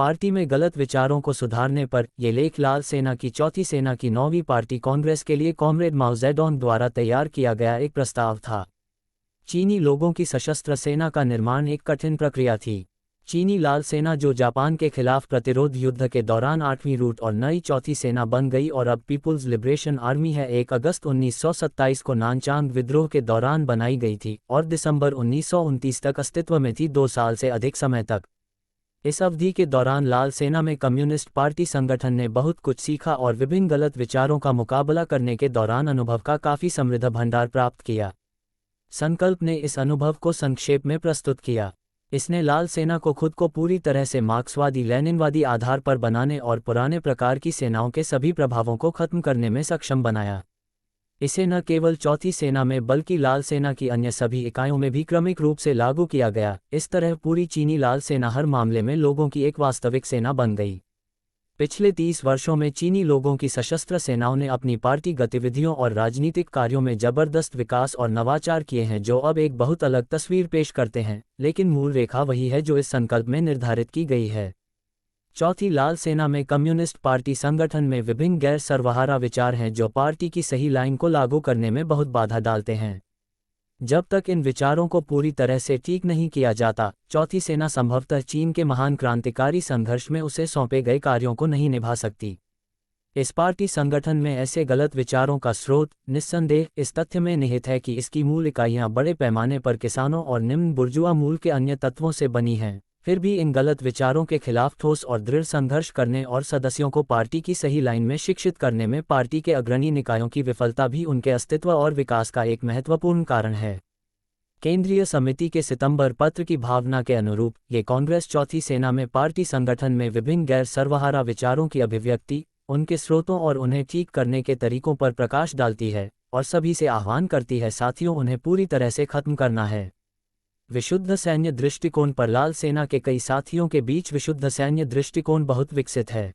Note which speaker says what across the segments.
Speaker 1: Party में गलत विचारों को सुधारने पर। ये लेख लाल सेना की चौथी सेना की 9वीं पार्टी कांग्रेस के लिए कॉमरेड माओ जेडोंग द्वारा तैयार किया गया एक प्रस्ताव था। चीनी लोगों की सशस्त्र सेना का निर्माण एक कठिन प्रक्रिया थी। चीनी लाल सेना, जो जापान के खिलाफ प्रतिरोध युद्ध के दौरान 8वीं रूट और नई चौथी सेना बन गई और अब पीपुल्स लिबरेशन आर्मी है, 1 अगस्त 1927 को नानचांग विद्रोह के दौरान बनाई गई थी और दिसंबर 1929 तक अस्तित्व में थी, 2 साल से अधिक समय तक। इस अवधि के दौरान लाल सेना में कम्युनिस्ट पार्टी संगठन ने बहुत कुछ सीखा और विभिन्न गलत विचारों का मुकाबला करने के दौरान अनुभव का काफ़ी समृद्ध भंडार प्राप्त किया। संकल्प ने इस अनुभव को संक्षेप में प्रस्तुत किया। इसने लाल सेना को खुद को पूरी तरह से मार्क्सवादी लेनिनवादी आधार पर बनाने और पुराने प्रकार की सेनाओं के सभी प्रभावों को खत्म करने में सक्षम बनाया। इसे न केवल चौथी सेना में बल्कि लाल सेना की अन्य सभी इकाइयों में भी क्रमिक रूप से लागू किया गया। इस तरह पूरी चीनी लाल सेना हर मामले में लोगों की एक वास्तविक सेना बन गई। पिछले 30 वर्षों में चीनी लोगों की सशस्त्र सेनाओं ने अपनी पार्टी गतिविधियों और राजनीतिक कार्यों में जबरदस्त विकास और नवाचार किए हैं, जो अब एक बहुत अलग तस्वीर पेश करते हैं, लेकिन मूल रेखा वही है जो इस संकल्प में निर्धारित की गई है। चौथी लाल सेना में कम्युनिस्ट पार्टी संगठन में विभिन्न गैर सर्वहारा विचार हैं जो पार्टी की सही लाइन को लागू करने में बहुत बाधा डालते हैं। जब तक इन विचारों को पूरी तरह से ठीक नहीं किया जाता, चौथी सेना संभवतः चीन के महान क्रांतिकारी संघर्ष में उसे सौंपे गए कार्यों को नहीं निभा सकती। इस पार्टी संगठन में ऐसे गलत विचारों का स्रोत निस्संदेह इस तथ्य में निहित है कि इसकी मूल इकाइयां बड़े पैमाने पर किसानों और निम्न बुर्जुआ मूल के अन्य तत्वों से बनी हैं। फिर भी इन गलत विचारों के खिलाफ ठोस और दृढ़ संघर्ष करने और सदस्यों को पार्टी की सही लाइन में शिक्षित करने में पार्टी के अग्रणी निकायों की विफलता भी उनके अस्तित्व और विकास का एक महत्वपूर्ण कारण है। केंद्रीय समिति के सितंबर पत्र की भावना के अनुरूप ये कांग्रेस चौथी सेना में पार्टी संगठन में विभिन्न गैर सर्वहारा विचारों की अभिव्यक्ति, उनके स्रोतों और उन्हें ठीक करने के तरीकों पर प्रकाश डालती है और सभी से आह्वान करती है, साथियों, उन्हें पूरी तरह से खत्म करना है। विशुद्ध सैन्य दृष्टिकोण पर लाल सेना के कई साथियों के बीच विशुद्ध सैन्य दृष्टिकोण बहुत विकसित है।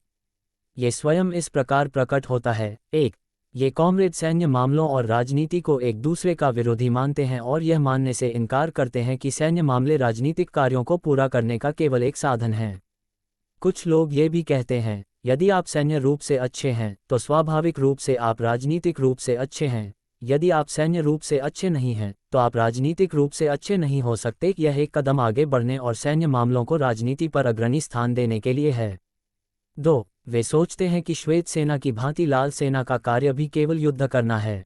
Speaker 1: ये स्वयं इस प्रकार प्रकट होता है। 1. ये कॉमरेड सैन्य मामलों और राजनीति को एक दूसरे का विरोधी मानते हैं और यह मानने से इनकार करते हैं कि सैन्य मामले राजनीतिक कार्यों को पूरा करने का केवल एक साधन है। कुछ लोग ये भी कहते हैं, यदि आप सैन्य रूप से अच्छे हैं तो स्वाभाविक रूप से आप राजनीतिक रूप से अच्छे हैं। यदि आप सैन्य रूप से अच्छे नहीं हैं तो आप राजनीतिक रूप से अच्छे नहीं हो सकते। यह एक कदम आगे बढ़ने और सैन्य मामलों को राजनीति पर अग्रणी स्थान देने के लिए है। 2. वे सोचते हैं कि श्वेत सेना की भांति लाल सेना का कार्य भी केवल युद्ध करना है।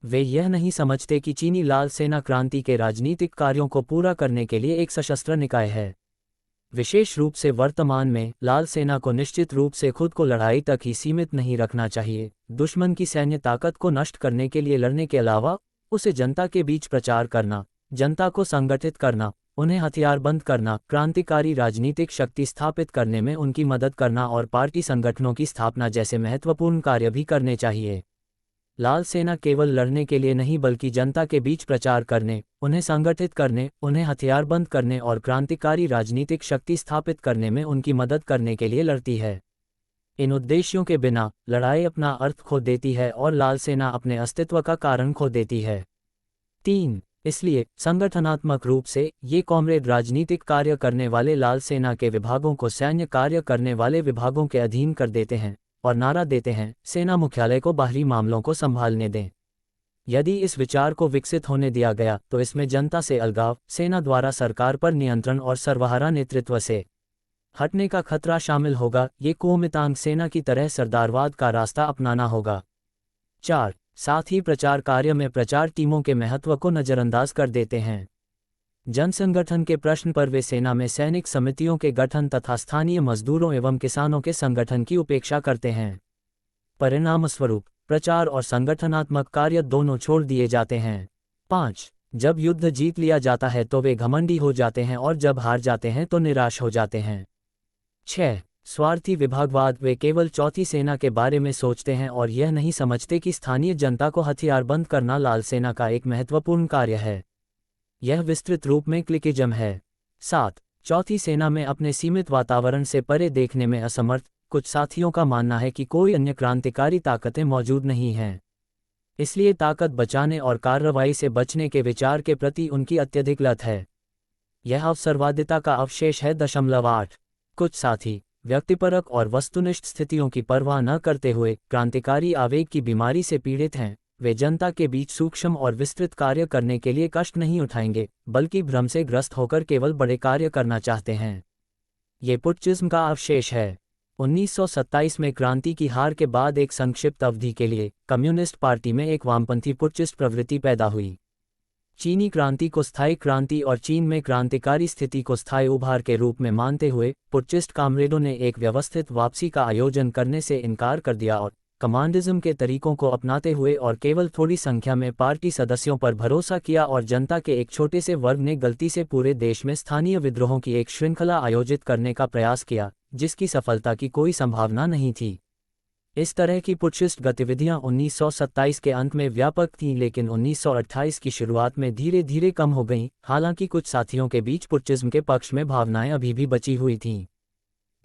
Speaker 1: वे यह नहीं समझते कि चीनी लाल सेना क्रांति के राजनीतिक कार्यों को पूरा करने के लिए एक सशस्त्र निकाय है। विशेष रूप से वर्तमान में लाल सेना को निश्चित रूप से खुद को लड़ाई तक ही सीमित नहीं रखना चाहिए। दुश्मन की सैन्य ताकत को नष्ट करने के लिए लड़ने के अलावा उसे जनता के बीच प्रचार करना, जनता को संगठित करना, उन्हें हथियारबंद करना, क्रांतिकारी राजनीतिक शक्ति स्थापित करने में उनकी मदद करना और पार्टी संगठनों की स्थापना जैसे महत्वपूर्ण कार्य भी करने चाहिए। लाल सेना केवल लड़ने के लिए नहीं बल्कि जनता के बीच प्रचार करने, उन्हें संगठित करने, उन्हें हथियारबंद करने और क्रांतिकारी राजनीतिक शक्ति स्थापित करने में उनकी मदद करने के लिए लड़ती है। इन उद्देश्यों के बिना लड़ाई अपना अर्थ खो देती है और लाल सेना अपने अस्तित्व का कारण खो देती है। 3. इसलिए संगठनात्मक रूप से ये कॉमरेड राजनीतिक कार्य करने वाले लाल सेना के विभागों को सैन्य कार्य करने वाले विभागों के अधीन कर देते हैं और नारा देते हैं, सेना मुख्यालय को बाहरी मामलों को संभालने दें। यदि इस विचार को विकसित होने दिया गया तो इसमें जनता से अलगाव, सेना द्वारा सरकार पर नियंत्रण और सर्वहारा नेतृत्व से हटने का खतरा शामिल होगा। ये कुओमितांग सेना की तरह सरदारवाद का रास्ता अपनाना होगा। 4. साथ ही प्रचार कार्य में प्रचार टीमों के महत्व को नज़रअंदाज कर देते हैं। जनसंगठन के प्रश्न पर वे सेना में सैनिक समितियों के गठन तथा स्थानीय मजदूरों एवं किसानों के संगठन की उपेक्षा करते हैं। परिणामस्वरूप प्रचार और संगठनात्मक कार्य दोनों छोड़ दिए जाते हैं। 5. जब युद्ध जीत लिया जाता है तो वे घमंडी हो जाते हैं और जब हार जाते हैं तो निराश हो जाते हैं। 6. स्वार्थी विभागवाद, वे केवल चौथी सेना के बारे में सोचते हैं और यह नहीं समझते कि स्थानीय जनता को हथियारबंद करना लाल सेना का एक महत्वपूर्ण कार्य है। यह विस्तृत रूप में क्लिकिज्म है। 7. चौथी सेना में अपने सीमित वातावरण से परे देखने में असमर्थ कुछ साथियों का मानना है कि कोई अन्य क्रांतिकारी ताकतें मौजूद नहीं हैं। इसलिए ताकत बचाने और कार्रवाई से बचने के विचार के प्रति उनकी अत्यधिक लत है। यह अवसरवादिता का अवशेष है। 8. कुछ साथी व्यक्तिपरक और वस्तुनिष्ठ स्थितियों की परवाह न करते हुए क्रांतिकारी आवेग की बीमारी से पीड़ित हैं। वे जनता के बीच सूक्ष्म और विस्तृत कार्य करने के लिए कष्ट नहीं उठाएंगे, बल्कि भ्रम से ग्रस्त होकर केवल बड़े कार्य करना चाहते हैं। ये पुट्चिज्म का अवशेष है। 1927 में क्रांति की हार के बाद एक संक्षिप्त अवधि के लिए कम्युनिस्ट पार्टी में एक वामपंथी पुट्चिस्ट प्रवृत्ति पैदा हुई। चीनी क्रांति को स्थायी क्रांति और चीन में क्रांतिकारी स्थिति को स्थायी उभार के रूप में मानते हुए पुट्चिस्ट कामरेडों ने एक व्यवस्थित वापसी का आयोजन करने से इनकार कर दिया और कमांडिज्म के तरीकों को अपनाते हुए और केवल थोड़ी संख्या में पार्टी सदस्यों पर भरोसा किया और जनता के एक छोटे से वर्ग ने गलती से पूरे देश में स्थानीय विद्रोहों की एक श्रृंखला आयोजित करने का प्रयास किया, जिसकी सफलता की कोई संभावना नहीं थी। इस तरह की पुट्चिस्ट गतिविधियां 1927 के अंत में व्यापक थीं, लेकिन 1928 की शुरुआत में धीरे धीरे कम हो गईं। हालांकि कुछ साथियों के बीच पुट्चिज्म के पक्ष में भावनाएं अभी भी बची हुई थीं।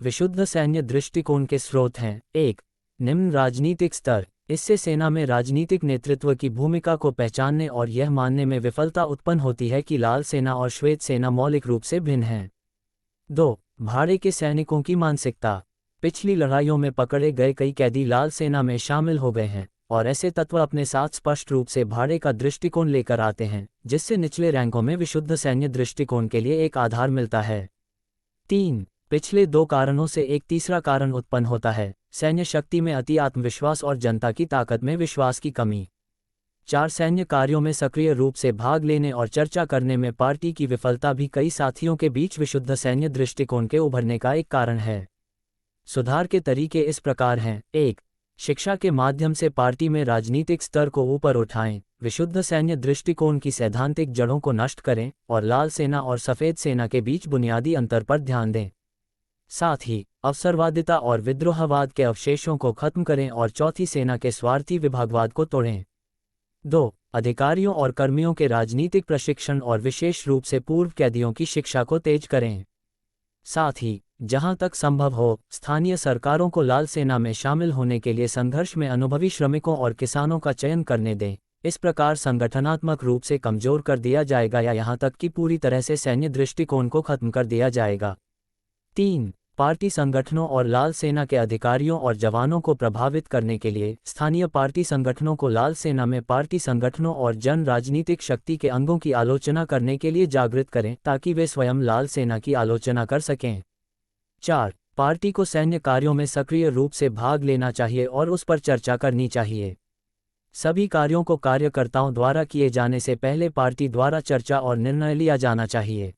Speaker 1: विशुद्ध सैन्य दृष्टिकोण के स्रोत हैं। 1. निम्न राजनीतिक स्तर। इससे सेना में राजनीतिक नेतृत्व की भूमिका को पहचानने और यह मानने में विफलता उत्पन्न होती है कि लाल सेना और श्वेत सेना मौलिक रूप से भिन्न हैं। 2. भाड़े के सैनिकों की मानसिकता। पिछली लड़ाइयों में पकड़े गए कई कैदी लाल सेना में शामिल हो गए हैं और ऐसे तत्व अपने साथ स्पष्ट रूप से भाड़े का दृष्टिकोण लेकर आते हैं, जिससे निचले रैंकों में विशुद्ध सैन्य दृष्टिकोण के लिए एक आधार मिलता है। 3. पिछले 2 कारणों से एक तीसरा कारण उत्पन्न होता है, सैन्य शक्ति में अति आत्मविश्वास और जनता की ताकत में विश्वास की कमी। 4. सैन्य कार्यों में सक्रिय रूप से भाग लेने और चर्चा करने में पार्टी की विफलता भी कई साथियों के बीच विशुद्ध सैन्य दृष्टिकोण के उभरने का एक कारण है। सुधार के तरीके इस प्रकार हैं। 1. शिक्षा के माध्यम से पार्टी में राजनीतिक स्तर को ऊपर उठाएं, विशुद्ध सैन्य दृष्टिकोण की सैद्धांतिक जड़ों को नष्ट करें और लाल सेना और सफ़ेद सेना के बीच बुनियादी अंतर पर ध्यान दें। साथ ही अवसरवादिता और विद्रोहवाद के अवशेषों को खत्म करें और चौथी सेना के स्वार्थी विभागवाद को तोड़ें। 2. अधिकारियों और कर्मियों के राजनीतिक प्रशिक्षण और विशेष रूप से पूर्व कैदियों की शिक्षा को तेज करें। साथ ही जहां तक संभव हो स्थानीय सरकारों को लाल सेना में शामिल होने के लिए संघर्ष में अनुभवी श्रमिकों और किसानों का चयन करने दें। इस प्रकार संगठनात्मक रूप से कमजोर कर दिया जाएगा या यहां तक कि पूरी तरह से सैन्य दृष्टिकोण को खत्म कर दिया जाएगा। 3. पार्टी संगठनों और लाल सेना के अधिकारियों और जवानों को प्रभावित करने के लिए स्थानीय पार्टी संगठनों को लाल सेना में पार्टी संगठनों और जन राजनीतिक शक्ति के अंगों की आलोचना करने के लिए जागृत करें, ताकि वे स्वयं लाल सेना की आलोचना कर सकें। 4. पार्टी को सैन्य कार्यों में सक्रिय रूप से भाग लेना चाहिए और उस पर चर्चा करनी चाहिए। सभी कार्यों को कार्यकर्ताओं द्वारा किए जाने से पहले पार्टी द्वारा चर्चा और निर्णय लिया जाना चाहिए।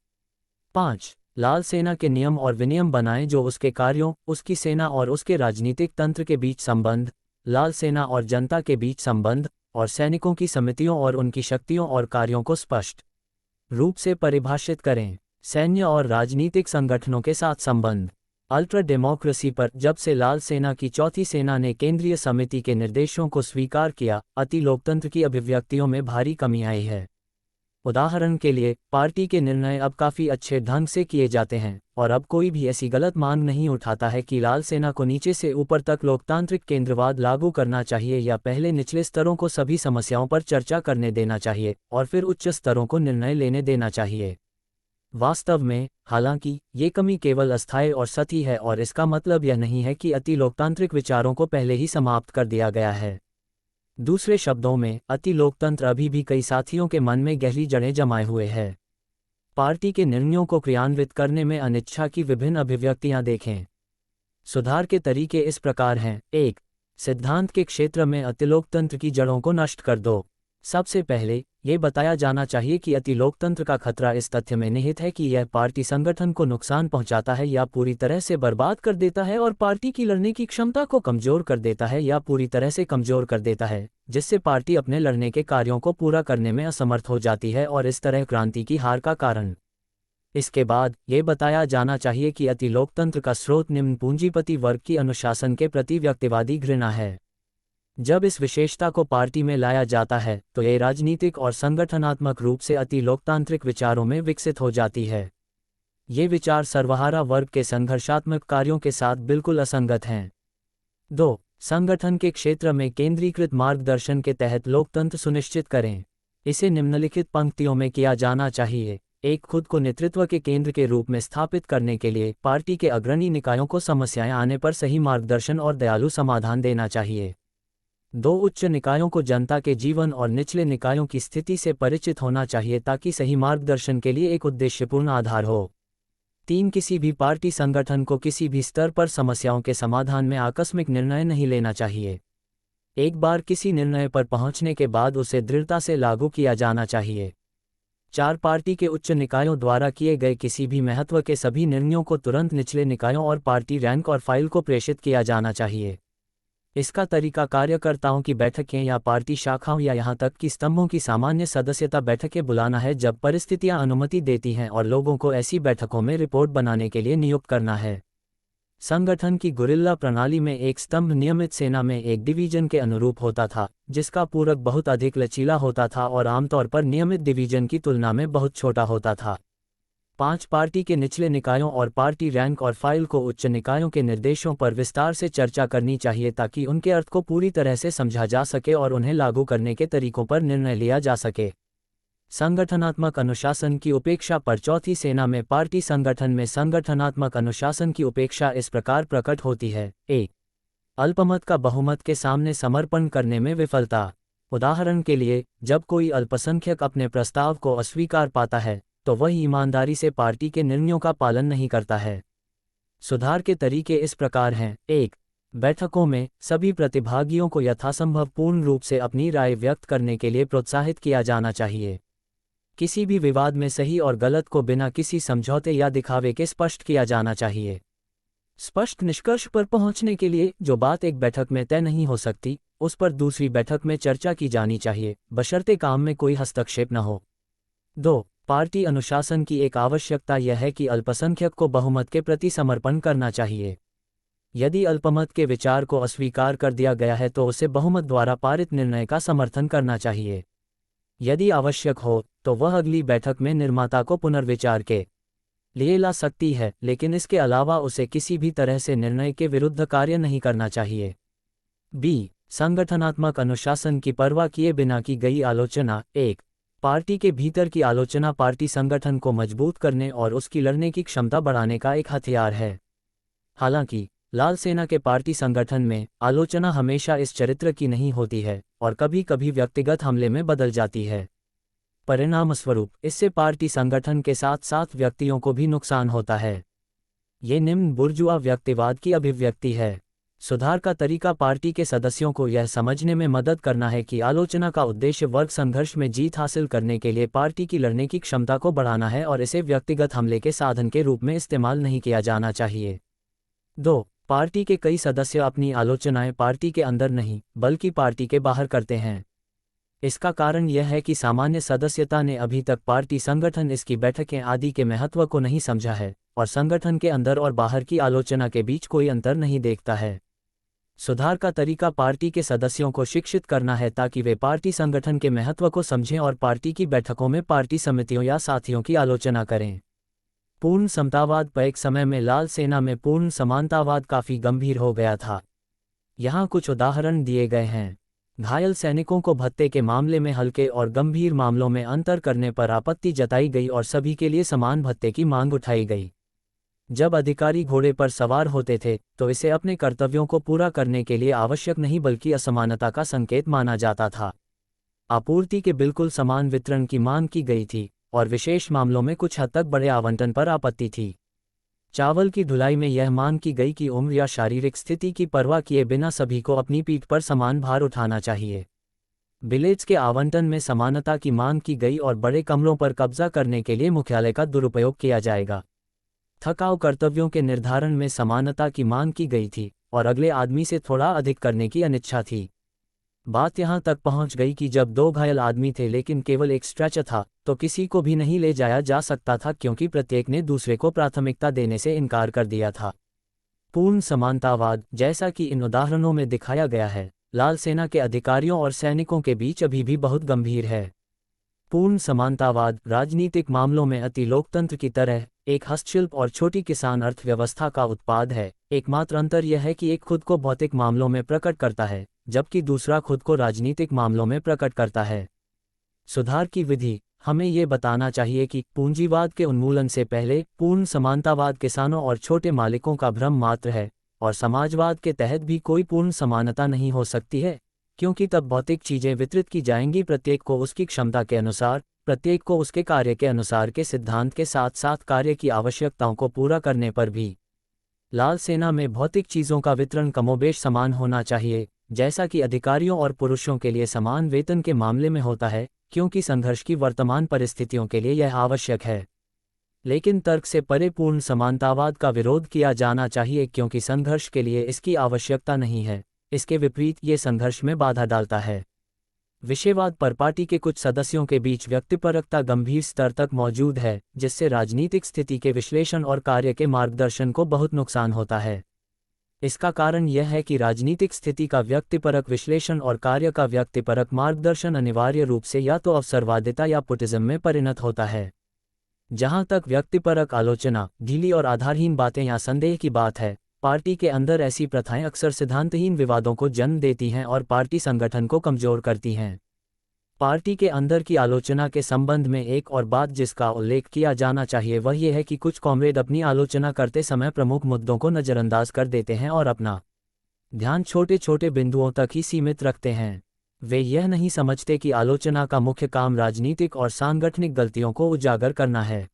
Speaker 1: 5. लाल सेना के नियम और विनियम बनाएं जो उसके कार्यों, उसकी सेना और उसके राजनीतिक तंत्र के बीच संबंध, लाल सेना और जनता के बीच संबंध, और सैनिकों की समितियों और उनकी शक्तियों और कार्यों को स्पष्ट रूप से परिभाषित करें। सैन्य और राजनीतिक संगठनों के साथ संबंध। अल्ट्रा डेमोक्रेसी पर जब से लाल सेना की चौथी सेना ने केंद्रीय समिति के निर्देशों को स्वीकार किया, अति लोकतंत्र की अभिव्यक्तियों में भारी कमी आई है। उदाहरण के लिए, पार्टी के निर्णय अब काफ़ी अच्छे ढंग से किए जाते हैं और अब कोई भी ऐसी गलत मांग नहीं उठाता है कि लाल सेना को नीचे से ऊपर तक लोकतांत्रिक केंद्रवाद लागू करना चाहिए या पहले निचले स्तरों को सभी समस्याओं पर चर्चा करने देना चाहिए और फिर उच्च स्तरों को निर्णय लेने देना चाहिए। वास्तव में, हालांकि ये कमी केवल अस्थायी और सतही है और इसका मतलब यह नहीं है कि अति लोकतांत्रिक विचारों को पहले ही समाप्त कर दिया गया है। दूसरे शब्दों में, अति लोकतंत्र अभी भी कई साथियों के मन में गहरी जड़ें जमाए हुए है। पार्टी के निर्णयों को क्रियान्वित करने में अनिच्छा की विभिन्न अभिव्यक्तियां देखें। सुधार के तरीके इस प्रकार हैं। 1. सिद्धांत के क्षेत्र में अतिलोकतंत्र की जड़ों को नष्ट कर दो। सबसे पहले ये बताया जाना चाहिए कि अति लोकतंत्र का खतरा इस तथ्य में निहित है कि यह पार्टी संगठन को नुकसान पहुंचाता है या पूरी तरह से बर्बाद कर देता है और पार्टी की लड़ने की क्षमता को कमजोर कर देता है या पूरी तरह से कमजोर कर देता है, जिससे पार्टी अपने लड़ने के कार्यों को पूरा करने में असमर्थ हो जाती है और इस तरह क्रांति की हार का कारण। इसके बाद ये बताया जाना चाहिए कि अति लोकतंत्र का स्रोत निम्न पूंजीपति वर्ग की अनुशासन के प्रति व्यक्तिवादी घृणा है। जब इस विशेषता को पार्टी में लाया जाता है तो ये राजनीतिक और संगठनात्मक रूप से अति लोकतांत्रिक विचारों में विकसित हो जाती है। ये विचार सर्वहारा वर्ग के संघर्षात्मक कार्यों के साथ बिल्कुल असंगत हैं। 2. संगठन के क्षेत्र में केंद्रीकृत मार्गदर्शन के तहत लोकतंत्र सुनिश्चित करें। इसे निम्नलिखित पंक्तियों में किया जाना चाहिए। एक खुद को नेतृत्व के केंद्र के रूप में स्थापित करने के लिए पार्टी के अग्रणी निकायों को समस्याएं आने पर सही मार्गदर्शन और दयालु समाधान देना चाहिए। 2 उच्च निकायों को जनता के जीवन और निचले निकायों की स्थिति से परिचित होना चाहिए ताकि सही मार्गदर्शन के लिए एक उद्देश्यपूर्ण आधार हो। 3 किसी भी पार्टी संगठन को किसी भी स्तर पर समस्याओं के समाधान में आकस्मिक निर्णय नहीं लेना चाहिए। एक बार किसी निर्णय पर पहुंचने के बाद उसे दृढ़ता से लागू किया जाना चाहिए। 4 पार्टी के उच्च निकायों द्वारा किए गए किसी भी महत्व के सभी निर्णयों को तुरंत निचले निकायों और पार्टी रैंक और फाइल को प्रेषित किया जाना चाहिए। इसका तरीका कार्यकर्ताओं की बैठकें या पार्टी शाखाओं या यहां तक कि स्तंभों की सामान्य सदस्यता बैठकें बुलाना है जब परिस्थितियां अनुमति देती हैं और लोगों को ऐसी बैठकों में रिपोर्ट बनाने के लिए नियुक्त करना है। संगठन की गुरिल्ला प्रणाली में एक स्तंभ नियमित सेना में एक डिवीजन के अनुरूप होता था, जिसका पूरक बहुत अधिक लचीला होता था और आमतौर पर नियमित डिवीजन की तुलना में बहुत छोटा होता था। 5 पार्टी के निचले निकायों और पार्टी रैंक और फाइल को उच्च निकायों के निर्देशों पर विस्तार से चर्चा करनी चाहिए ताकि उनके अर्थ को पूरी तरह से समझा जा सके और उन्हें लागू करने के तरीकों पर निर्णय लिया जा सके। संगठनात्मक अनुशासन की उपेक्षा पर चौथी सेना में पार्टी संगठन में संगठनात्मक अनुशासन की उपेक्षा इस प्रकार प्रकट होती है। 1. अल्पमत का बहुमत के सामने समर्पण करने में विफलता। उदाहरण के लिए, जब कोई अल्पसंख्यक अपने प्रस्ताव को अस्वीकार पाता है तो वह ईमानदारी से पार्टी के निर्णयों का पालन नहीं करता है। सुधार के तरीके इस प्रकार हैं। 1. बैठकों में सभी प्रतिभागियों को यथासंभव पूर्ण रूप से अपनी राय व्यक्त करने के लिए प्रोत्साहित किया जाना चाहिए। किसी भी विवाद में सही और गलत को बिना किसी समझौते या दिखावे के स्पष्ट किया जाना चाहिए। स्पष्ट निष्कर्ष पर पहुंचने के लिए जो बात एक बैठक में तय नहीं हो सकती, उस पर दूसरी बैठक में चर्चा की जानी चाहिए, बशर्ते काम में कोई हस्तक्षेप न हो। 2. पार्टी अनुशासन की एक आवश्यकता यह है कि अल्पसंख्यक को बहुमत के प्रति समर्पण करना चाहिए। यदि अल्पमत के विचार को अस्वीकार कर दिया गया है तो उसे बहुमत द्वारा पारित निर्णय का समर्थन करना चाहिए। यदि आवश्यक हो तो वह अगली बैठक में निर्माता को पुनर्विचार के लिए ला सकती है, लेकिन इसके अलावा उसे किसी भी तरह से निर्णय के विरुद्ध कार्य नहीं करना चाहिए। b. संगठनात्मक अनुशासन की परवाह किए बिना की गई आलोचना। 1. पार्टी के भीतर की आलोचना पार्टी संगठन को मजबूत करने और उसकी लड़ने की क्षमता बढ़ाने का एक हथियार है। हालांकि लाल सेना के पार्टी संगठन में आलोचना हमेशा इस चरित्र की नहीं होती है और कभी कभी व्यक्तिगत हमले में बदल जाती है। परिणामस्वरूप इससे पार्टी संगठन के साथ साथ व्यक्तियों को भी नुकसान होता है। ये निम्न बुर्जुआ व्यक्तिवाद की अभिव्यक्ति है। सुधार का तरीका पार्टी के सदस्यों को यह समझने में मदद करना है कि आलोचना का उद्देश्य वर्ग संघर्ष में जीत हासिल करने के लिए पार्टी की लड़ने की क्षमता को बढ़ाना है और इसे व्यक्तिगत हमले के साधन के रूप में इस्तेमाल नहीं किया जाना चाहिए। 2. पार्टी के कई सदस्य अपनी आलोचनाएं पार्टी के अंदर नहीं बल्कि पार्टी के बाहर करते हैं। इसका कारण यह है कि सामान्य सदस्यता ने अभी तक पार्टी संगठन, इसकी बैठकें आदि के महत्व को नहीं समझा है और संगठन के अंदर और बाहर की आलोचना के बीच कोई अंतर नहीं देखता है। सुधार का तरीका पार्टी के सदस्यों को शिक्षित करना है ताकि वे पार्टी संगठन के महत्व को समझें और पार्टी की बैठकों में पार्टी समितियों या साथियों की आलोचना करें। पूर्ण समतावाद पर एक समय में लाल सेना में पूर्ण समानतावाद काफी गंभीर हो गया था। यहाँ कुछ उदाहरण दिए गए हैं। घायल सैनिकों को भत्ते के मामले में हल्के और गंभीर मामलों में अंतर करने पर आपत्ति जताई गई और सभी के लिए समान भत्ते की मांग उठाई गई। जब अधिकारी घोड़े पर सवार होते थे तो इसे अपने कर्तव्यों को पूरा करने के लिए आवश्यक नहीं बल्कि असमानता का संकेत माना जाता था। आपूर्ति के बिल्कुल समान वितरण की मांग की गई थी और विशेष मामलों में कुछ हद तक बड़े आवंटन पर आपत्ति थी। चावल की ढुलाई में यह मांग की गई कि उम्र या शारीरिक स्थिति की परवाह किए बिना सभी को अपनी पीठ पर समान भार उठाना चाहिए। बिलेट्स के आवंटन में समानता की मांग की गई और बड़े कमरों पर कब्जा करने के लिए मुख्यालय का दुरुपयोग किया जाएगा। थकाऊ कर्तव्यों के निर्धारण में समानता की मांग की गई थी और अगले आदमी से थोड़ा अधिक करने की अनिच्छा थी। बात यहां तक पहुंच गई कि जब 2 घायल आदमी थे लेकिन केवल एक स्ट्रेचर था तो किसी को भी नहीं ले जाया जा सकता था क्योंकि प्रत्येक ने दूसरे को प्राथमिकता देने से इनकार कर दिया था। पूर्ण समानतावाद, जैसा कि इन उदाहरणों में दिखाया गया है, लाल सेना के अधिकारियों और सैनिकों के बीच अभी भी बहुत गंभीर है। पूर्ण समानतावाद राजनीतिक मामलों में अति लोकतंत्र की तरह एक हस्तशिल्प और छोटी किसान अर्थव्यवस्था का उत्पाद है। एकमात्र अंतर यह है कि एक खुद को भौतिक मामलों में प्रकट करता है जबकि दूसरा खुद को राजनीतिक मामलों में प्रकट करता है। सुधार की विधि हमें ये बताना चाहिए कि पूंजीवाद के उन्मूलन से पहले पूर्ण समानतावाद किसानों और छोटे मालिकों का भ्रम मात्र है, और समाजवाद के तहत भी कोई पूर्ण समानता नहीं हो सकती है, क्योंकि तब भौतिक चीज़ें वितरित की जाएंगी, प्रत्येक को उसकी क्षमता के अनुसार, प्रत्येक को उसके कार्य के अनुसार के सिद्धांत के साथ साथ कार्य की आवश्यकताओं को पूरा करने पर भी। लाल सेना में भौतिक चीज़ों का वितरण कमोबेश समान होना चाहिए, जैसा कि अधिकारियों और पुरुषों के लिए समान वेतन के मामले में होता है, क्योंकि संघर्ष की वर्तमान परिस्थितियों के लिए यह आवश्यक है। लेकिन तर्क से परे पूर्ण समानतावाद का विरोध किया जाना चाहिए, क्योंकि संघर्ष के लिए इसकी आवश्यकता नहीं है, इसके विपरीत ये संघर्ष में बाधा डालता है। विषयवाद पर पार्टी के कुछ सदस्यों के बीच व्यक्तिपरकता गंभीर स्तर तक मौजूद है, जिससे राजनीतिक स्थिति के विश्लेषण और कार्य के मार्गदर्शन को बहुत नुकसान होता है। इसका कारण यह है कि राजनीतिक स्थिति का व्यक्तिपरक विश्लेषण और कार्य का व्यक्तिपरक मार्गदर्शन अनिवार्य रूप से या तो अवसरवादिता या पुटिज्म में परिणत होता है। जहां तक व्यक्तिपरक आलोचना, ढीली और आधारहीन बातें या संदेह की बात है, पार्टी के अंदर ऐसी प्रथाएं अक्सर सिद्धांतहीन विवादों को जन्म देती हैं और पार्टी संगठन को कमजोर करती हैं। पार्टी के अंदर की आलोचना के संबंध में एक और बात जिसका उल्लेख किया जाना चाहिए वह यह है कि कुछ कॉमरेड अपनी आलोचना करते समय प्रमुख मुद्दों को नज़रअंदाज कर देते हैं और अपना ध्यान छोटे छोटे बिंदुओं तक ही सीमित रखते हैं। वे यह नहीं समझते कि आलोचना का मुख्य काम राजनीतिक और सांगठनिक गलतियों को उजागर करना है।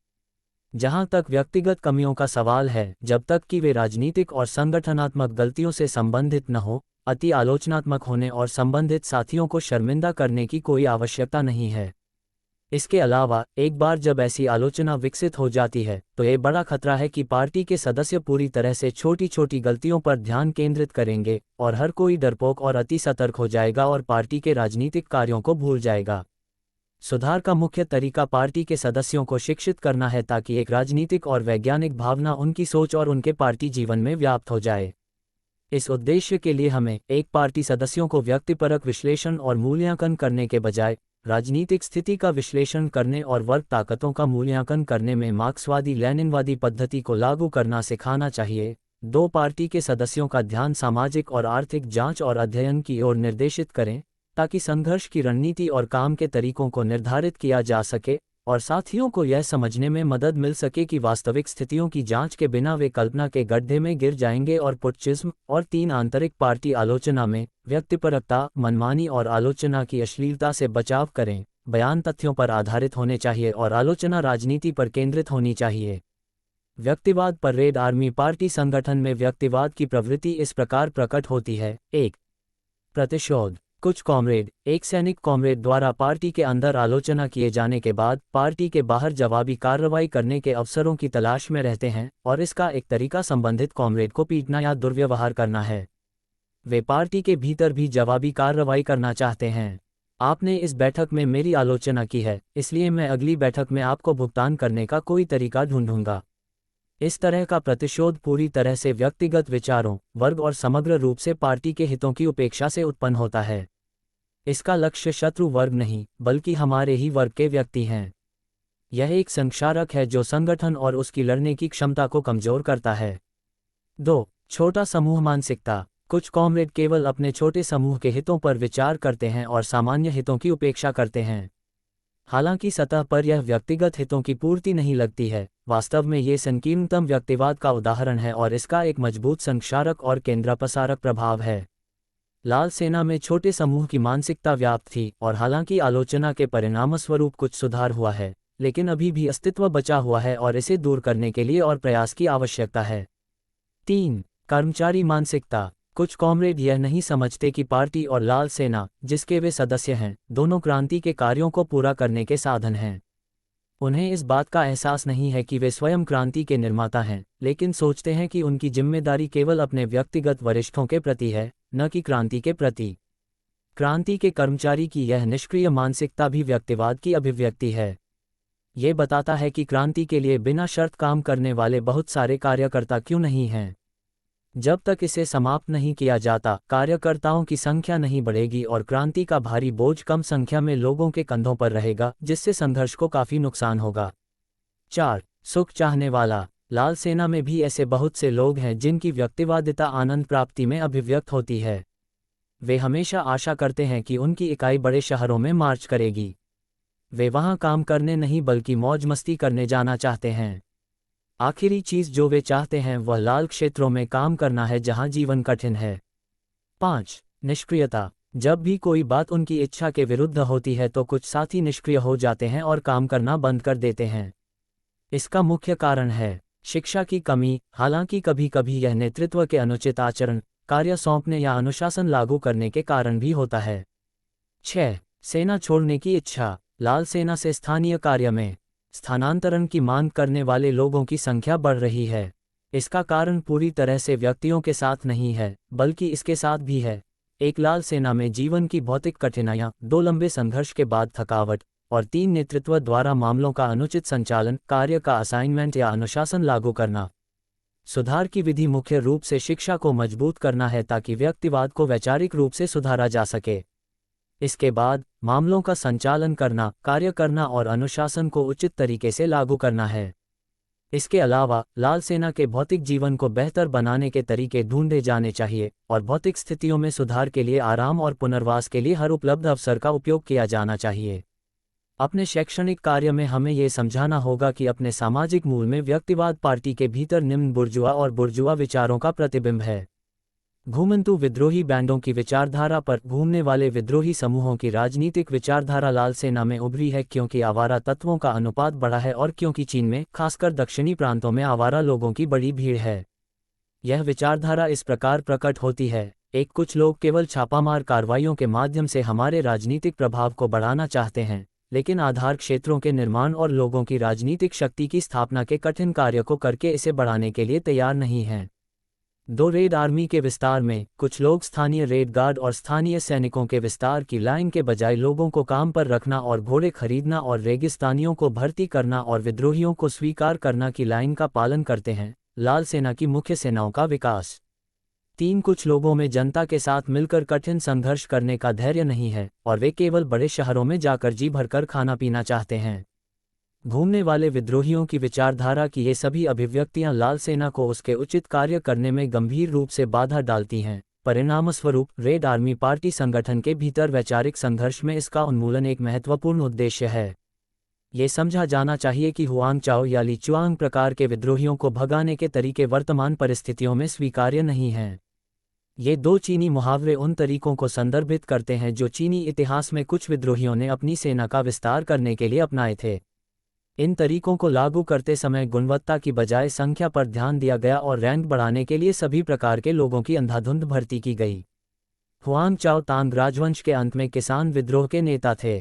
Speaker 1: जहां तक व्यक्तिगत कमियों का सवाल है, जब तक कि वे राजनीतिक और संगठनात्मक गलतियों से संबंधित न हो, अति आलोचनात्मक होने और संबंधित साथियों को शर्मिंदा करने की कोई आवश्यकता नहीं है। इसके अलावा एक बार जब ऐसी आलोचना विकसित हो जाती है, तो ये बड़ा खतरा है कि पार्टी के सदस्य पूरी तरह से छोटी छोटी गलतियों पर ध्यान केंद्रित करेंगे और हर कोई डरपोक और अति सतर्क हो जाएगा और पार्टी के राजनीतिक कार्यों को भूल जाएगा। सुधार का मुख्य तरीका पार्टी के सदस्यों को शिक्षित करना है ताकि एक राजनीतिक और वैज्ञानिक भावना उनकी सोच और उनके पार्टी जीवन में व्याप्त हो जाए। इस उद्देश्य के लिए हमें एक पार्टी सदस्यों को व्यक्तिपरक विश्लेषण और मूल्यांकन करने के बजाय राजनीतिक स्थिति का विश्लेषण करने और वर्ग ताकतों का मूल्यांकन करने में मार्क्सवादी लेनिनवादी पद्धति को लागू करना सिखाना चाहिए। दो पार्टी के सदस्यों का ध्यान सामाजिक और आर्थिक जांच और अध्ययन की ओर निर्देशित करें, ताकि संघर्ष की रणनीति और काम के तरीकों को निर्धारित किया जा सके और साथियों को यह समझने में मदद मिल सके कि वास्तविक स्थितियों की जांच के बिना वे कल्पना के गड्ढे में गिर जाएंगे और पुटचिज्म। और 3 आंतरिक पार्टी आलोचना में व्यक्तिपरकता, मनमानी और आलोचना की अश्लीलता से बचाव करें। बयान तथ्यों पर आधारित होने चाहिए और आलोचना राजनीति पर केंद्रित होनी चाहिए। व्यक्तिवाद पर रेड आर्मी पार्टी संगठन में व्यक्तिवाद की प्रवृत्ति इस प्रकार प्रकट होती है। 1. प्रतिशोध। कुछ कॉमरेड एक सैनिक कॉमरेड द्वारा पार्टी के अंदर आलोचना किए जाने के बाद पार्टी के बाहर जवाबी कार्रवाई करने के अवसरों की तलाश में रहते हैं, और इसका एक तरीका संबंधित कॉमरेड को पीटना या दुर्व्यवहार करना है। वे पार्टी के भीतर भी जवाबी कार्रवाई करना चाहते हैं। आपने इस बैठक में मेरी आलोचना की है, इसलिए मैं अगली बैठक में आपको भुगतान करने का कोई तरीका ढूंढूंगा। इस तरह का प्रतिशोध पूरी तरह से व्यक्तिगत विचारों, वर्ग और समग्र रूप से पार्टी के हितों की उपेक्षा से उत्पन्न होता है। इसका लक्ष्य शत्रु वर्ग नहीं, बल्कि हमारे ही वर्ग के व्यक्ति हैं। यह एक संक्षारक है जो संगठन और उसकी लड़ने की क्षमता को कमजोर करता है। 2. छोटा समूह मानसिकता। कुछ कॉमरेड केवल अपने छोटे समूह के हितों पर विचार करते हैं और सामान्य हितों की उपेक्षा करते हैं। हालांकि सतह पर यह व्यक्तिगत हितों की पूर्ति नहीं लगती है, वास्तव में ये संकीर्णतम व्यक्तिवाद का उदाहरण है और इसका एक मजबूत संक्षारक और केंद्रापसारक प्रभाव है। लाल सेना में छोटे समूह की मानसिकता व्याप्त थी, और हालांकि आलोचना के परिणामस्वरूप कुछ सुधार हुआ है, लेकिन अभी भी अस्तित्व बचा हुआ है और इसे दूर करने के लिए और प्रयास की आवश्यकता है। 3. कर्मचारी मानसिकता। कुछ कॉमरेड यह नहीं समझते कि पार्टी और लाल सेना, जिसके वे सदस्य हैं, दोनों क्रांति के कार्यों को पूरा करने के साधन हैं। उन्हें इस बात का एहसास नहीं है कि वे स्वयं क्रांति के निर्माता हैं, लेकिन सोचते हैं कि उनकी जिम्मेदारी केवल अपने व्यक्तिगत वरिष्ठों के प्रति है, न कि क्रांति के प्रति। क्रांति के कर्मचारी की यह निष्क्रिय मानसिकता भी व्यक्तिवाद की अभिव्यक्ति है। ये बताता है कि क्रांति के लिए बिना शर्त काम करने वाले बहुत सारे कार्यकर्ता क्यों नहीं हैं। जब तक इसे समाप्त नहीं किया जाता, कार्यकर्ताओं की संख्या नहीं बढ़ेगी और क्रांति का भारी बोझ कम संख्या में लोगों के कंधों पर रहेगा, जिससे संघर्ष को काफी नुकसान होगा। 4. सुख चाहने वाला। लाल सेना में भी ऐसे बहुत से लोग हैं जिनकी व्यक्तिवादिता आनंद प्राप्ति में अभिव्यक्त होती है। वे हमेशा आशा करते हैं कि उनकी इकाई बड़े शहरों में मार्च करेगी। वे वहाँ काम करने नहीं बल्कि मौज मस्ती करने जाना चाहते हैं। आखिरी चीज़ जो वे चाहते हैं वह लाल क्षेत्रों में काम करना है जहाँ जीवन कठिन है। 5. निष्क्रियता। जब भी कोई बात उनकी इच्छा के विरुद्ध होती है तो कुछ साथी निष्क्रिय हो जाते हैं और काम करना बंद कर देते हैं। इसका मुख्य कारण है शिक्षा की कमी, हालांकि कभी कभी यह नेतृत्व के अनुचित आचरण, कार्य सौंपने या अनुशासन लागू करने के कारण भी होता है। 6. सेना छोड़ने की इच्छा। लाल सेना से स्थानीय कार्य में स्थानांतरण की मांग करने वाले लोगों की संख्या बढ़ रही है। इसका कारण पूरी तरह से व्यक्तियों के साथ नहीं है, बल्कि इसके साथ भी है। एक लाल सेना में जीवन की भौतिक कठिनाइयाँ, 2 लंबे संघर्ष के बाद थकावट, और 3 नेतृत्व द्वारा मामलों का अनुचित संचालन, कार्य का असाइनमेंट या अनुशासन लागू करना। सुधार की विधि मुख्य रूप से शिक्षा को मजबूत करना है ताकि व्यक्तिवाद को वैचारिक रूप से सुधारा जा सके। इसके बाद मामलों का संचालन करना, कार्य करना और अनुशासन को उचित तरीके से लागू करना है। इसके अलावा लाल सेना के भौतिक जीवन को बेहतर बनाने के तरीके ढूंढे जाने चाहिए और भौतिक स्थितियों में सुधार के लिए आराम और पुनर्वास के लिए हर उपलब्ध अवसर का उपयोग किया जाना चाहिए। अपने शैक्षणिक कार्य में हमें ये समझाना होगा कि अपने सामाजिक मूल में व्यक्तिवाद पार्टी के भीतर निम्न बुर्जुआ और बुर्जुआ विचारों का प्रतिबिंब है। घूमंतु विद्रोही बैंडों की विचारधारा पर घूमने वाले विद्रोही समूहों की राजनीतिक विचारधारा लाल सेना में उभरी है क्योंकि आवारा तत्वों का अनुपात बढ़ा है और क्योंकि चीन में, खासकर दक्षिणी प्रांतों में आवारा लोगों की बड़ी भीड़ है। यह विचारधारा इस प्रकार प्रकट होती है। कुछ लोग केवल छापामार कार्रवाइयों के माध्यम से हमारे राजनीतिक प्रभाव को बढ़ाना चाहते हैं, लेकिन आधार क्षेत्रों के निर्माण और लोगों की राजनीतिक शक्ति की स्थापना के कठिन कार्य को करके इसे बढ़ाने के लिए तैयार नहीं हैं। 2 रेड आर्मी के विस्तार में कुछ लोग स्थानीय रेड गार्ड और स्थानीय सैनिकों के विस्तार की लाइन के बजाय लोगों को काम पर रखना और घोड़े खरीदना और रेगिस्तानियों को भर्ती करना और विद्रोहियों को स्वीकार करना की लाइन का पालन करते हैं। लाल सेना की मुख्य सेनाओं का विकास। 3 कुछ लोगों में जनता के साथ मिलकर कठिन संघर्ष करने का धैर्य नहीं है और वे केवल बड़े शहरों में जाकर जी भरकर खाना पीना चाहते हैं। घूमने वाले विद्रोहियों की विचारधारा की ये सभी अभिव्यक्तियां लाल सेना को उसके उचित कार्य करने में गंभीर रूप से बाधा डालती हैं। परिणामस्वरूप रेड आर्मी पार्टी संगठन के भीतर वैचारिक संघर्ष में इसका उन्मूलन एक महत्वपूर्ण उद्देश्य है। ये समझा जाना चाहिए कि हुआंग चाओ या ली चुआंग प्रकार के विद्रोहियों को भगाने के तरीके वर्तमान परिस्थितियों में स्वीकार्य नहीं हैं। ये 2 चीनी मुहावरे उन तरीकों को संदर्भित करते हैं जो चीनी इतिहास में कुछ विद्रोहियों ने अपनी सेना का विस्तार करने के लिए अपनाए थे। इन तरीकों को लागू करते समय गुणवत्ता की बजाय संख्या पर ध्यान दिया गया और रैंक बढ़ाने के लिए सभी प्रकार के लोगों की अंधाधुंध भर्ती की गई। हुआंग चाओ तांग राजवंश के अंत में किसान विद्रोह के नेता थे।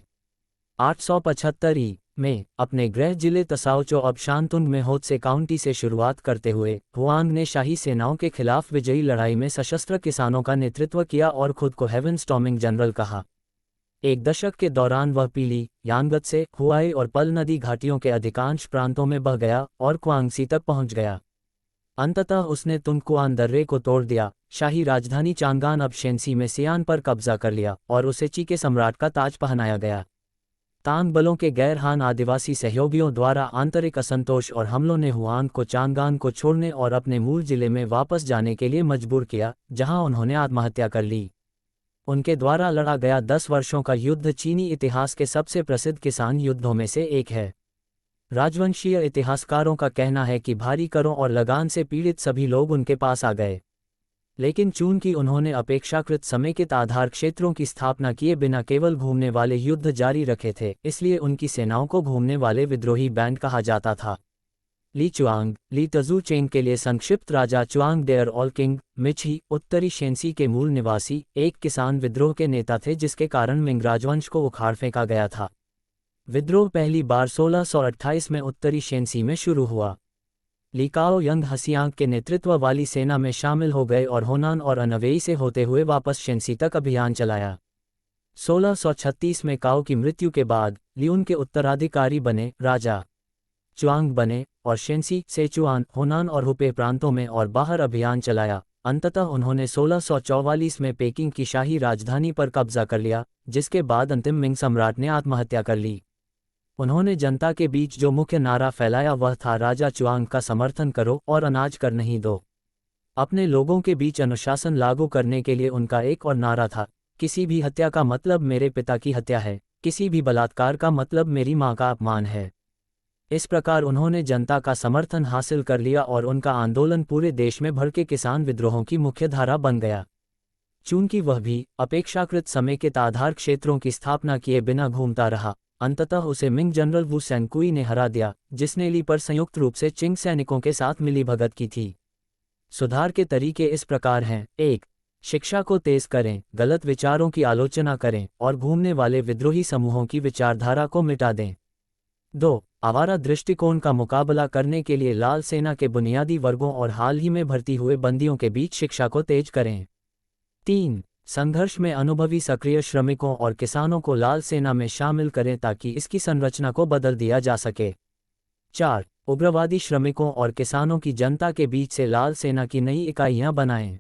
Speaker 1: 875 ई में अपने गृह जिले तसाओचो अब शांतुंग में होत्से काउंटी से शुरुआत करते हुए हुआंग ने शाही सेनाओं के खिलाफ विजयी लड़ाई में सशस्त्र किसानों का नेतृत्व किया और खुद को हेवन स्टॉर्मिंग जनरल कहा। 1 दशक के दौरान वह पीली, यांगत्से, हुआई और पल नदी घाटियों के अधिकांश प्रांतों में बह गया और क्वांगसी तक पहुंच गया। अंततः उसने तुंगकुआन दर्रे को तोड़ दिया, शाही राजधानी चांगान अब शेंसी में सियान पर कब्जा कर लिया और उसे ची के सम्राट का ताज पहनाया गया। तांग बलों के गैर हान आदिवासी सहयोगियों द्वारा आंतरिक असंतोष और हमलों ने हुआंग को चांगान को छोड़ने और अपने मूल जिले में वापस जाने के लिए मजबूर किया, जहां उन्होंने आत्महत्या कर ली। उनके द्वारा लड़ा गया 10 वर्षों का युद्ध चीनी इतिहास के सबसे प्रसिद्ध किसान युद्धों में से एक है। राजवंशीय इतिहासकारों का कहना है कि भारी करों और लगान से पीड़ित सभी लोग उनके पास आ गए, लेकिन चूंकि उन्होंने अपेक्षाकृत समेकित आधार क्षेत्रों की स्थापना किए बिना केवल घूमने वाले युद्ध जारी रखे थे, इसलिए उनकी सेनाओं को घूमने वाले विद्रोही बैंड कहा जाता था। ली चुआंग, ली तजू चेंग के लिए संक्षिप्त राजा चुआंग डेयर ऑल किंग, मिची, उत्तरी शेंसी के मूल निवासी, एक किसान विद्रोह के नेता थे जिसके कारण मिंग राजवंश को उखाड़ फेंका गया था। विद्रोह पहली बार 1628 में उत्तरी शेंसी में शुरू हुआ। लीकाओ यंग हसियांग के नेतृत्व वाली सेना में शामिल हो गए और होनान और अनवेई से होते हुए वापस शेंसी तक अभियान चलाया। 1636 में काओ की मृत्यु के बाद ली उनके उत्तराधिकारी बने, राजा चुआंग बने और शेंसी, सेचुआन, होनान और हुपे प्रांतों में और बाहर अभियान चलाया। अंततः उन्होंने 1644 में पेकिंग की शाही राजधानी पर कब्जा कर लिया, जिसके बाद अंतिम मिंग सम्राट ने आत्महत्या कर ली। उन्होंने जनता के बीच जो मुख्य नारा फैलाया वह था, राजा चुआंग का समर्थन करो और अनाज कर नहीं दो। अपने लोगों के बीच अनुशासन लागू करने के लिए उनका एक और नारा था, किसी भी हत्या का मतलब मेरे पिता की हत्या है, किसी भी बलात्कार का मतलब मेरी माँ का अपमान है। इस प्रकार उन्होंने जनता का समर्थन हासिल कर लिया और उनका आंदोलन पूरे देश में भड़के किसान विद्रोहों की मुख्य धारा बन गया। चूंकि वह भी अपेक्षाकृत समेकित आधार क्षेत्रों की स्थापना किए बिना घूमता रहा, अंततः उसे मिंग जनरल वू सेनकुई ने हरा दिया, जिसने ली पर संयुक्त रूप से चिंग सैनिकों के साथ मिलीभगत की थी। सुधार के तरीके इस प्रकार हैं: 1. शिक्षा को तेज करें, गलत विचारों की आलोचना करें और घूमने वाले विद्रोही समूहों की विचारधारा को मिटा दें। 2. आवारा दृष्टिकोण का मुकाबला करने के लिए लाल सेना के बुनियादी वर्गों और हाल ही में भर्ती हुए बंदियों के बीच शिक्षा को तेज करें। 3. संघर्ष में अनुभवी सक्रिय श्रमिकों और किसानों को लाल सेना में शामिल करें ताकि इसकी संरचना को बदल दिया जा सके। 4. उग्रवादी श्रमिकों और किसानों की जनता के बीच से लाल सेना की नई इकाइयां बनाएं।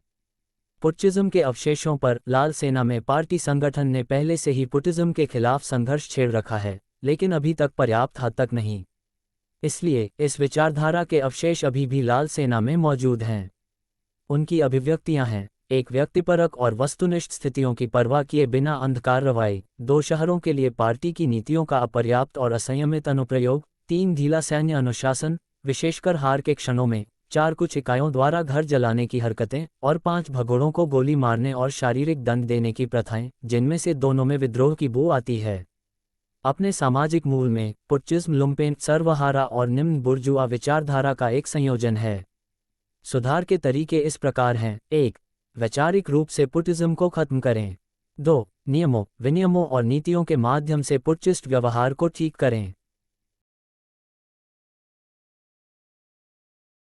Speaker 1: पुट्चिज्म के अवशेषों पर लाल सेना में पार्टी संगठन ने पहले से ही पुट्चिज्म के खिलाफ संघर्ष छेड़ रखा है, लेकिन अभी तक पर्याप्त हद तक नहीं। इसलिए इस विचारधारा के अवशेष अभी भी लाल सेना में मौजूद हैं। उनकी अभिव्यक्तियां हैं: 1. व्यक्तिपरक और वस्तुनिष्ठ स्थितियों की परवाह किए बिना अंधकार रवाई। 2. शहरों के लिए पार्टी की नीतियों का अपर्याप्त और असंयमित अनुप्रयोग। 3. ढीला सैन्य अनुशासन, विशेषकर हार के क्षणों में। 4. कुछ इकाइयों द्वारा घर जलाने की हरकतें। और 5. भगोड़ों को गोली मारने और शारीरिक दंड देने की प्रथाएं, जिनमें से दोनों में विद्रोह की बू आती है। अपने सामाजिक मूल में पुट्चिज्म लुम्पेन, सर्वहारा और निम्न बुर्जुआ विचारधारा का एक संयोजन है। सुधार के तरीके इस प्रकार हैं: 1. वैचारिक रूप से पुट्चिज्म को खत्म करें। 2. नियमों, विनियमों और नीतियों के माध्यम से पुट्चिस्ट व्यवहार को ठीक करें।